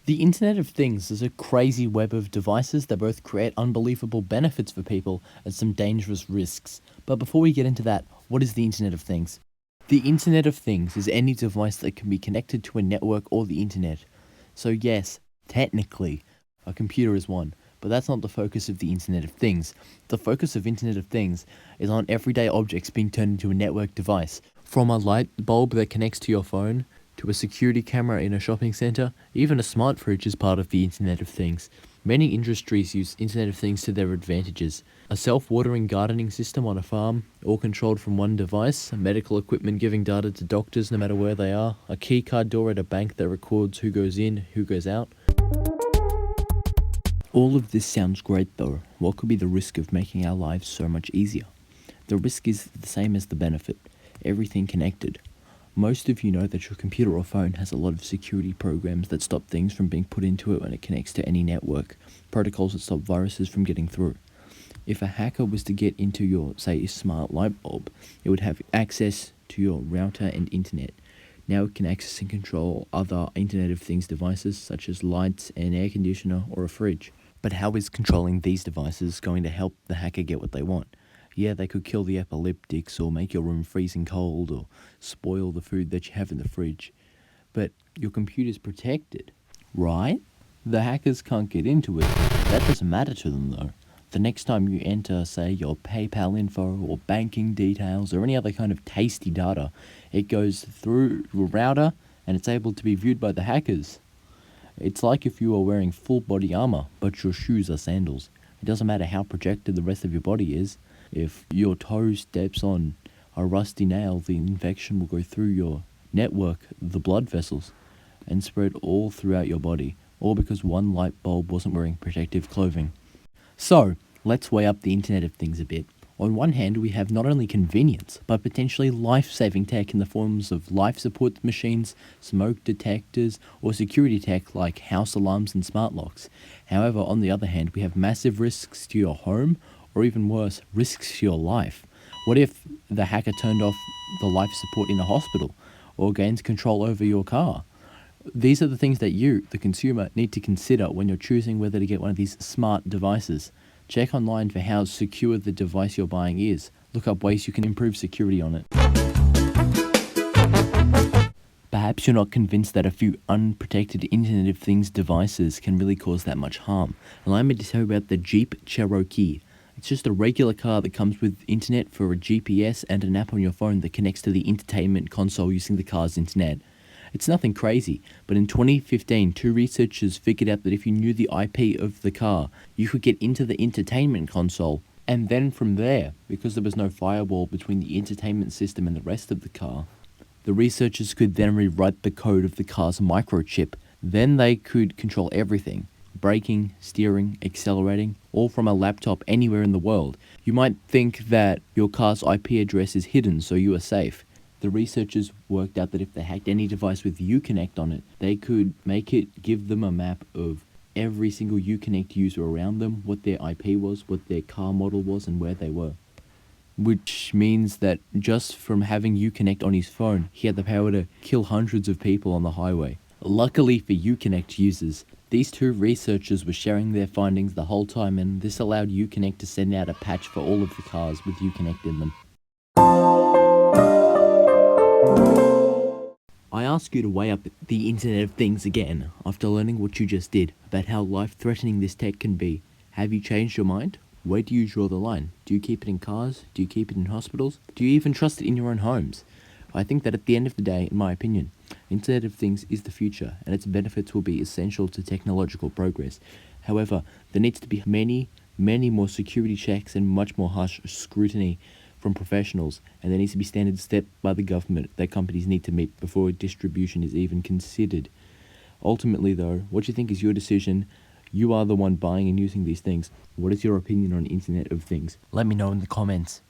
The Internet of Things is a crazy web of devices that both create unbelievable benefits for people and some dangerous risks. But before we get into that, what is the Internet of Things? The Internet of Things is any device that can be connected to a network or the Internet. So yes, technically, a computer is one, but that's not the focus of the Internet of Things. The focus of Internet of Things is on everyday objects being turned into a network device, from a light bulb that connects to your phone, to a security camera in a shopping center. Even a smart fridge is part of the Internet of Things. Many industries use Internet of Things to their advantages. A self-watering gardening system on a farm, all controlled from one device, medical equipment giving data to doctors no matter where they are, a keycard door at a bank that records who goes in, who goes out. All of this sounds great though. What could be the risk of making our lives so much easier? The risk is the same as the benefit. Everything connected. Most of you know that your computer or phone has a lot of security programs that stop things from being put into it when it connects to any network, protocols that stop viruses from getting through. If a hacker was to get into your, say, smart light bulb, it would have access to your router and internet. Now it can access and control other Internet of Things devices such as lights, an air conditioner, or a fridge. But how is controlling these devices going to help the hacker get what they want? Yeah, they could kill the epileptics or make your room freezing cold or spoil the food that you have in the fridge. But your computer's protected, right? The hackers can't get into it. That doesn't matter to them though. The next time you enter, say, your PayPal info or banking details or any other kind of tasty data, it goes through your router and it's able to be viewed by the hackers. It's like if you are wearing full body armor, but your shoes are sandals. It doesn't matter how projected the rest of your body is. If your toe steps on a rusty nail, the infection will go through your network, the blood vessels, and spread all throughout your body, all because one light bulb wasn't wearing protective clothing. So, let's weigh up the Internet of Things a bit. On one hand, we have not only convenience, but potentially life-saving tech in the forms of life support machines, smoke detectors, or security tech like house alarms and smart locks. However, on the other hand, we have massive risks to your home, or even worse, risks to your life. What if the hacker turned off the life support in a hospital, or gains control over your car? These are the things that you, the consumer, need to consider when you're choosing whether to get one of these smart devices. Check online for how secure the device you're buying is. Look up ways you can improve security on it. Perhaps you're not convinced that a few unprotected Internet of Things devices can really cause that much harm. Allow me to tell you about the Jeep Cherokee. It's just a regular car that comes with internet for a GPS and an app on your phone that connects to the entertainment console using the car's internet. It's nothing crazy, but in 2015, two researchers figured out that if you knew the IP of the car, you could get into the entertainment console, and then from there, because there was no firewall between the entertainment system and the rest of the car, the researchers could then rewrite the code of the car's microchip. Then they could control everything. Braking, steering, accelerating, all from a laptop anywhere in the world. You might think that your car's IP address is hidden, so you are safe. The researchers worked out that if they hacked any device with Uconnect on it, they could make it give them a map of every single Uconnect user around them, what their IP was, what their car model was, and where they were. Which means that just from having Uconnect on his phone, he had the power to kill hundreds of people on the highway. Luckily for Uconnect users, these two researchers were sharing their findings the whole time, and this allowed Uconnect to send out a patch for all of the cars with Uconnect in them. I ask you to weigh up the Internet of Things again after learning what you just did about how life-threatening this tech can be. Have you changed your mind? Where do you draw the line? Do you keep it in cars? Do you keep it in hospitals? Do you even trust it in your own homes? I think that at the end of the day, in my opinion, Internet of Things is the future, and its benefits will be essential to technological progress. However, there needs to be many more security checks and much more harsh scrutiny from professionals, and there needs to be standards set by the government that companies need to meet before distribution is even considered. Ultimately though, what you think is your decision. You are the one buying and using these things. What is your opinion on Internet of Things? Let me know in the comments.